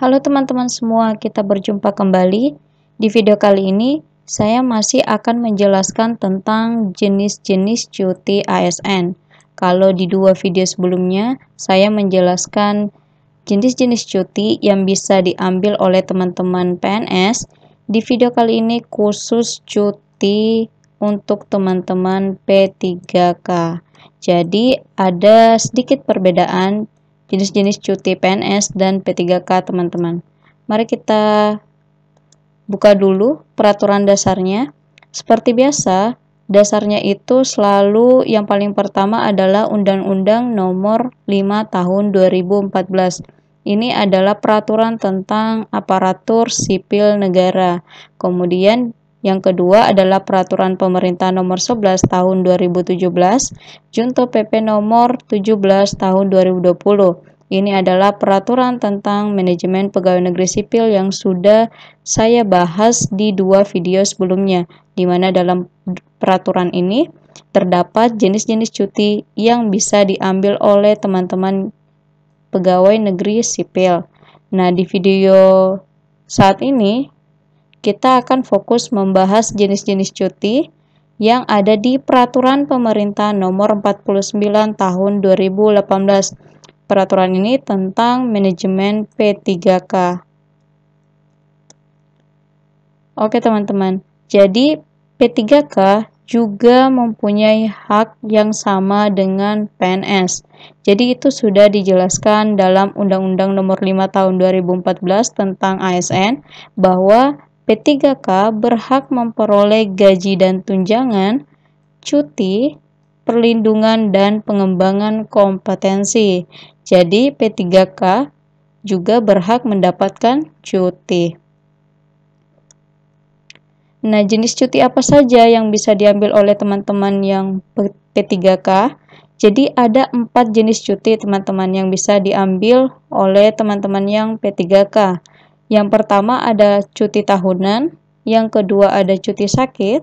Halo teman-teman semua, kita berjumpa kembali. Di video kali ini, saya masih akan menjelaskan tentang jenis-jenis cuti ASN. Kalau di dua video sebelumnya, saya menjelaskan jenis-jenis cuti yang bisa diambil oleh teman-teman PNS. Di video kali ini khusus cuti untuk teman-teman P3K. Jadi ada sedikit perbedaan jenis-jenis cuti PNS dan P3K teman-teman. Mari kita buka dulu peraturan dasarnya. Seperti biasa, dasarnya itu selalu yang paling pertama adalah Undang-Undang Nomor 5 Tahun 2014. Ini adalah peraturan tentang aparatur sipil negara. Kemudian yang kedua adalah Peraturan Pemerintah Nomor 11 Tahun 2017, Junto PP Nomor 17 Tahun 2020. Ini adalah peraturan tentang manajemen pegawai negeri sipil yang sudah saya bahas di dua video sebelumnya, di mana dalam peraturan ini terdapat jenis-jenis cuti yang bisa diambil oleh teman-teman pegawai negeri sipil. Nah, di video saat ini kita akan fokus membahas jenis-jenis cuti yang ada di Peraturan Pemerintah Nomor 49 Tahun 2018. Peraturan ini tentang manajemen P3K. Oke teman-teman, jadi P3K juga mempunyai hak yang sama dengan PNS. Jadi itu sudah dijelaskan dalam Undang-Undang Nomor 5 Tahun 2014 tentang ASN bahwa P3K berhak memperoleh gaji dan tunjangan, cuti, perlindungan, dan pengembangan kompetensi. Jadi P3K juga berhak mendapatkan cuti. Nah, jenis cuti apa saja yang bisa diambil oleh teman-teman yang P3K? Jadi ada 4 jenis cuti teman-teman yang bisa diambil oleh teman-teman yang P3K. Yang pertama ada cuti tahunan, yang kedua ada cuti sakit,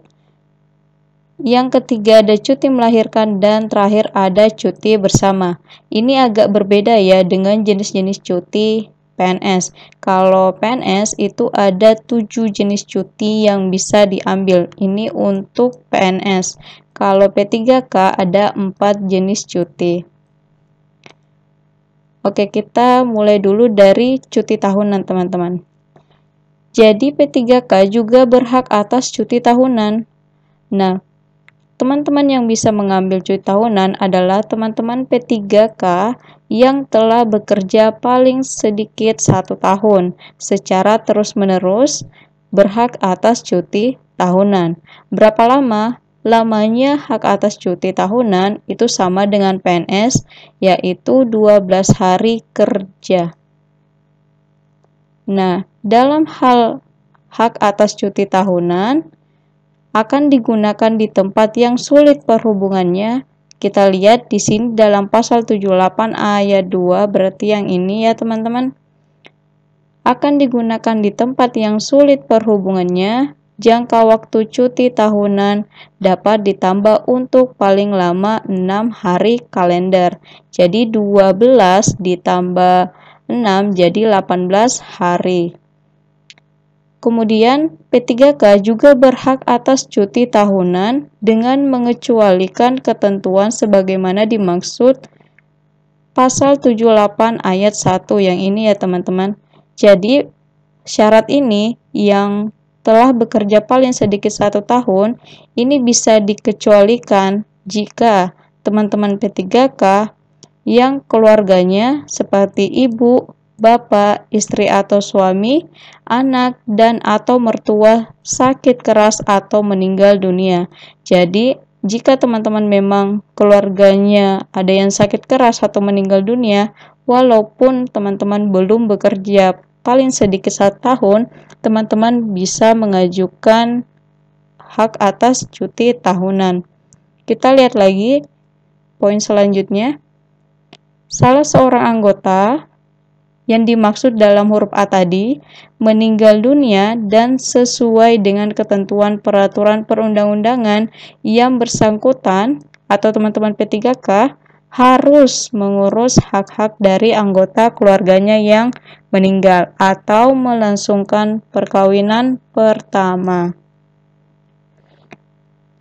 yang ketiga ada cuti melahirkan, dan terakhir ada cuti bersama. Ini agak berbeda ya dengan jenis-jenis cuti PNS. Kalau PNS itu ada 7 jenis cuti yang bisa diambil. Ini untuk PNS. Kalau P3K ada 4 jenis cuti. Oke, kita mulai dulu dari cuti tahunan teman-teman. Jadi P3K juga berhak atas cuti tahunan. Nah, teman-teman yang bisa mengambil cuti tahunan adalah teman-teman P3K yang telah bekerja paling sedikit 1 tahun secara terus-menerus berhak atas cuti tahunan. Berapa lama? Lamanya hak atas cuti tahunan itu sama dengan PNS, yaitu 12 hari kerja. Nah, dalam hal hak atas cuti tahunan akan digunakan di tempat yang sulit perhubungannya. Kita lihat di sini dalam pasal 78 ayat 2, berarti yang ini ya teman-teman. Akan digunakan di tempat yang sulit perhubungannya, jangka waktu cuti tahunan dapat ditambah untuk paling lama 6 hari kalender. Jadi 12 ditambah 6 jadi 18 hari. Kemudian P3K juga berhak atas cuti tahunan dengan mengecualikan ketentuan sebagaimana dimaksud pasal 78 ayat 1 yang ini ya teman-teman. Jadi syarat ini yang telah bekerja paling sedikit 1 tahun ini bisa dikecualikan jika teman-teman P3K yang keluarganya seperti ibu, bapak, istri atau suami, anak, dan atau mertua sakit keras atau meninggal dunia. Jadi, jika teman-teman memang keluarganya ada yang sakit keras atau meninggal dunia, walaupun teman-teman belum bekerja paling sedikit 1 tahun, teman-teman bisa mengajukan hak atas cuti tahunan. Kita lihat lagi poin selanjutnya. Salah seorang anggota yang dimaksud dalam huruf A tadi meninggal dunia dan sesuai dengan ketentuan peraturan perundang-undangan yang bersangkutan atau teman-teman P3K harus mengurus hak-hak dari anggota keluarganya yang meninggal atau melangsungkan perkawinan pertama.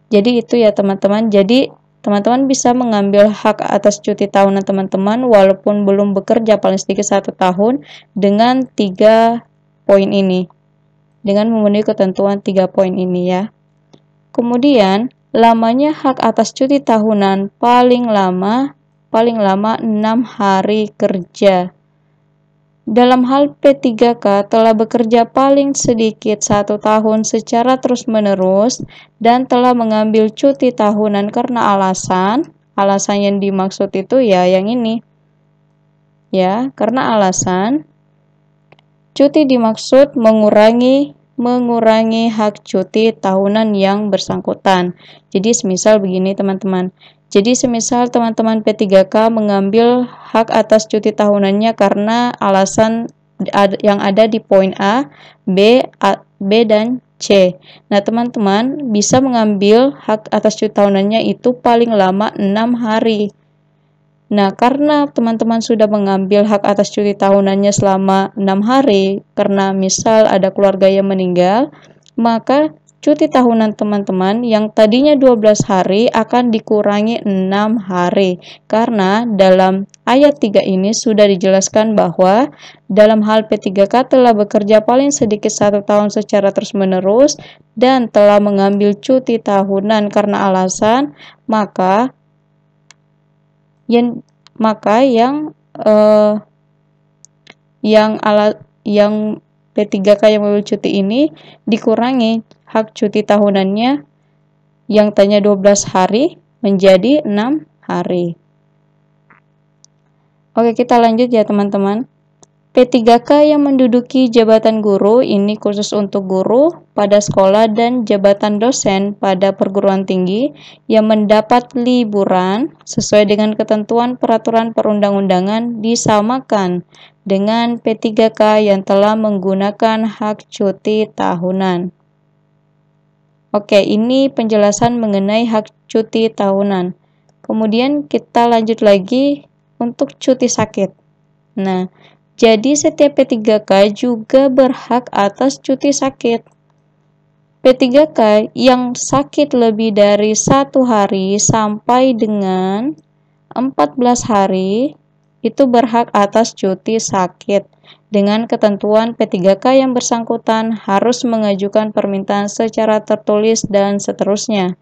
Jadi itu ya teman-teman. Jadi teman-teman bisa mengambil hak atas cuti tahunan teman-teman walaupun belum bekerja paling sedikit 1 tahun dengan 3 poin ini. Dengan memenuhi ketentuan 3 poin ini ya. Kemudian, lamanya hak atas cuti tahunan paling lama 6 hari kerja. Dalam hal P3K telah bekerja paling sedikit 1 tahun secara terus-menerus dan telah mengambil cuti tahunan karena alasan yang dimaksud itu ya yang ini. Ya, karena alasan cuti dimaksud mengurangi hak cuti tahunan yang bersangkutan. Jadi semisal begini teman-teman. Jadi semisal teman-teman P3K mengambil hak atas cuti tahunannya karena alasan yang ada di poin A, B, dan C. Nah, teman-teman bisa mengambil hak atas cuti tahunannya itu paling lama 6 hari. Nah, karena teman-teman sudah mengambil hak atas cuti tahunannya selama 6 hari, karena misal ada keluarga yang meninggal, maka cuti tahunan teman-teman yang tadinya 12 hari akan dikurangi 6 hari. Karena dalam ayat 3 ini sudah dijelaskan bahwa dalam hal P3K telah bekerja paling sedikit 1 tahun secara terus-menerus dan telah mengambil cuti tahunan karena alasan, maka yang P3K yang mengambil cuti ini dikurangi hak cuti tahunannya yang tadinya 12 hari menjadi 6 hari. Oke, kita lanjut ya teman-teman. P3K yang menduduki jabatan guru ini khusus untuk guru pada sekolah dan jabatan dosen pada perguruan tinggi yang mendapat liburan sesuai dengan ketentuan peraturan perundang-undangan disamakan dengan P3K yang telah menggunakan hak cuti tahunan. Oke, ini penjelasan mengenai hak cuti tahunan. Kemudian kita lanjut lagi untuk cuti sakit. Nah, jadi setiap P3K juga berhak atas cuti sakit. P3K yang sakit lebih dari 1 hari sampai dengan 14 hari itu berhak atas cuti sakit. Dengan ketentuan P3K yang bersangkutan harus mengajukan permintaan secara tertulis dan seterusnya.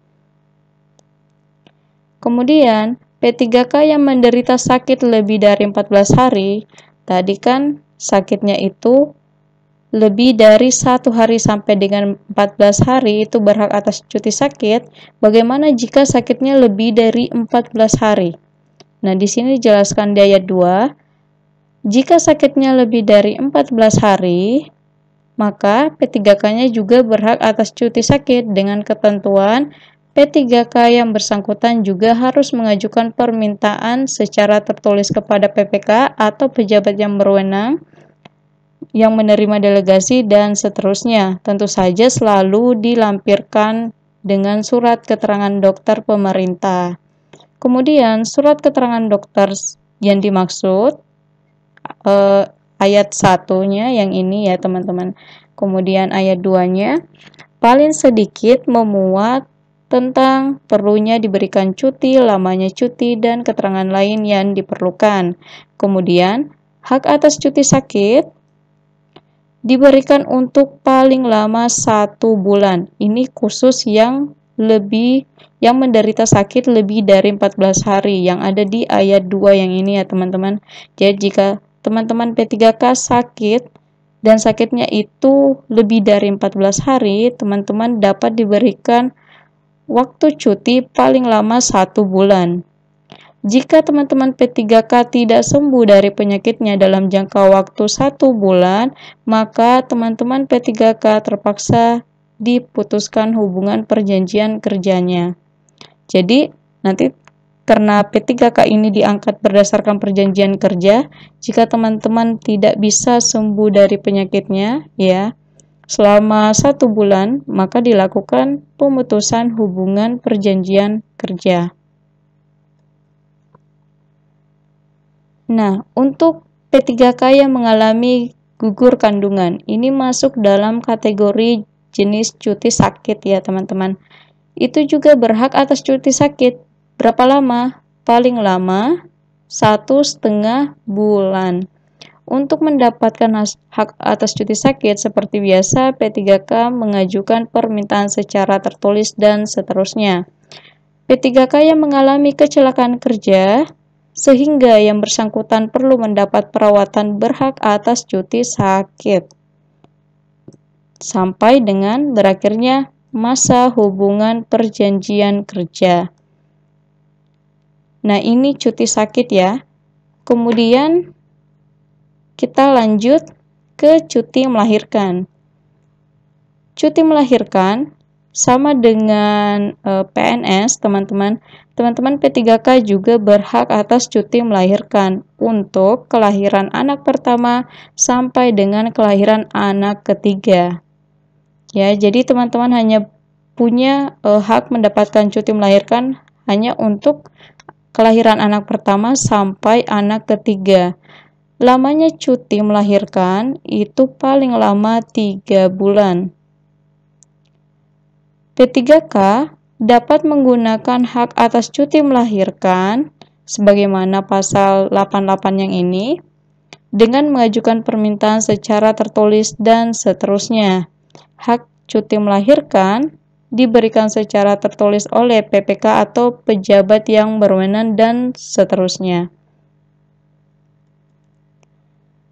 Kemudian, P3K yang menderita sakit lebih dari 14 hari, tadi kan sakitnya itu lebih dari 1 hari sampai dengan 14 hari itu berhak atas cuti sakit. Bagaimana jika sakitnya lebih dari 14 hari? Nah, di sini dijelaskan di ayat 2, jika sakitnya lebih dari 14 hari, maka P3K-nya juga berhak atas cuti sakit dengan ketentuan P3K yang bersangkutan juga harus mengajukan permintaan secara tertulis kepada PPK atau pejabat yang berwenang yang menerima delegasi dan seterusnya. Tentu saja selalu dilampirkan dengan surat keterangan dokter pemerintah. Kemudian surat keterangan dokter yang dimaksud ayat 1-nya yang ini ya teman-teman. Kemudian ayat 2-nya paling sedikit memuat tentang perlunya diberikan cuti, lamanya cuti, dan keterangan lain yang diperlukan. Kemudian, hak atas cuti sakit diberikan untuk paling lama 1 bulan. Ini khusus yang menderita sakit lebih dari 14 hari yang ada di ayat 2 yang ini ya teman-teman. Jadi jika teman-teman P3K sakit dan sakitnya itu lebih dari 14 hari, teman-teman dapat diberikan waktu cuti paling lama 1 bulan. Jika teman-teman P3K tidak sembuh dari penyakitnya dalam jangka waktu 1 bulan, maka teman-teman P3K terpaksa diputuskan hubungan perjanjian kerjanya. Jadi, nanti karena P3K ini diangkat berdasarkan perjanjian kerja, jika teman-teman tidak bisa sembuh dari penyakitnya, ya, selama 1 bulan, maka dilakukan pemutusan hubungan perjanjian kerja. Nah, untuk P3K yang mengalami gugur kandungan, ini masuk dalam kategori jenis cuti sakit ya teman-teman. Itu juga berhak atas cuti sakit. Berapa lama? Paling lama 1,5 bulan. Untuk mendapatkan hak atas cuti sakit, seperti biasa, P3K mengajukan permintaan secara tertulis dan seterusnya. P3K yang mengalami kecelakaan kerja, sehingga yang bersangkutan perlu mendapat perawatan berhak atas cuti sakit, sampai dengan berakhirnya masa hubungan perjanjian kerja. Nah, ini cuti sakit ya. Kemudian kita lanjut ke cuti melahirkan. Cuti melahirkan sama dengan PNS, teman-teman. Teman-teman P3K juga berhak atas cuti melahirkan untuk kelahiran anak pertama sampai dengan kelahiran anak ketiga. Ya, jadi teman-teman hanya punya hak mendapatkan cuti melahirkan hanya untuk kelahiran anak pertama sampai anak ketiga. Lamanya cuti melahirkan itu paling lama 3 bulan. P3K dapat menggunakan hak atas cuti melahirkan sebagaimana pasal 88 yang ini dengan mengajukan permintaan secara tertulis dan seterusnya. Hak cuti melahirkan diberikan secara tertulis oleh PPK atau pejabat yang berwenang dan seterusnya.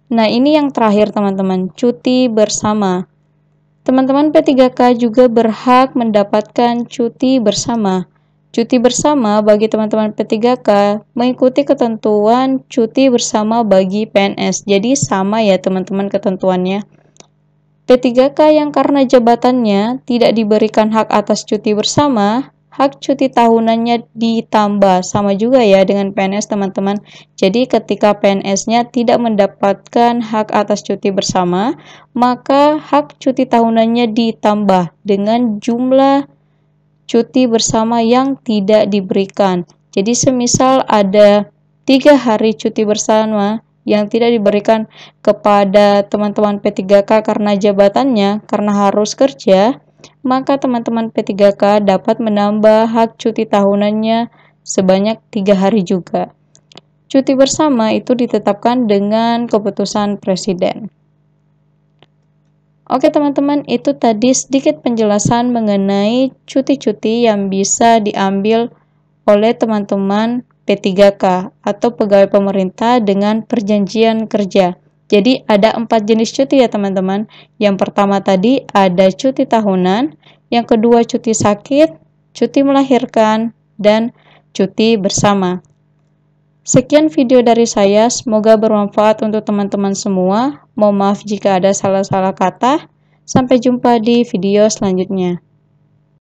Nah, ini yang terakhir teman-teman, cuti bersama. Teman-teman P3K juga berhak mendapatkan cuti bersama. Cuti bersama bagi teman-teman P3K mengikuti ketentuan cuti bersama bagi PNS. Jadi sama ya teman-teman ketentuannya. P3K yang karena jabatannya tidak diberikan hak atas cuti bersama, hak cuti tahunannya ditambah, sama juga ya dengan PNS teman-teman. Jadi ketika PNS-nya tidak mendapatkan hak atas cuti bersama, maka hak cuti tahunannya ditambah dengan jumlah cuti bersama yang tidak diberikan. Jadi semisal ada 3 hari cuti bersama yang tidak diberikan kepada teman-teman P3K karena jabatannya, karena harus kerja, maka teman-teman P3K dapat menambah hak cuti tahunannya sebanyak 3 hari juga. Cuti bersama itu ditetapkan dengan keputusan Presiden. Oke teman-teman, itu tadi sedikit penjelasan mengenai cuti-cuti yang bisa diambil oleh teman-teman P3K atau pegawai pemerintah dengan perjanjian kerja. Jadi ada 4 jenis cuti ya teman-teman. Yang pertama tadi ada cuti tahunan, yang kedua cuti sakit, cuti melahirkan, dan cuti bersama. Sekian video dari saya, semoga bermanfaat untuk teman-teman semua. Mohon maaf jika ada salah-salah kata. Sampai jumpa di video selanjutnya.